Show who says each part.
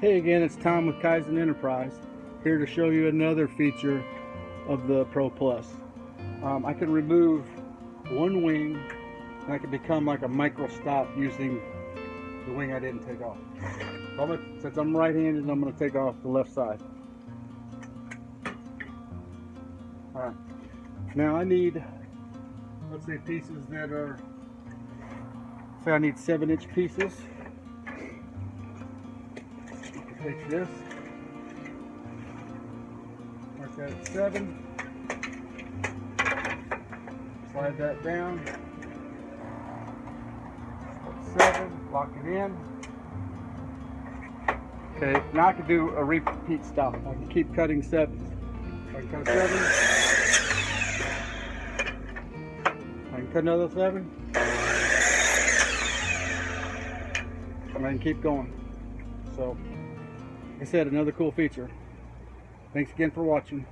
Speaker 1: Hey again, it's Tom with Kizen Enterprise, here to show you another feature of the Pro Plus. I can remove one wing and I can become like a micro stop using the wing I didn't take off. Since I'm right-handed, I'm going to take off the left side. Alright, now I need, let's say, pieces that are, say I need 7-inch pieces. Take this, mark that at 7, slide that down, at 7, lock it in. Okay, now I can do a repeat stop. I can keep cutting 7s. I can cut a 7, I can cut another 7, and I can keep going. So, like I said, another cool feature. Thanks again for watching.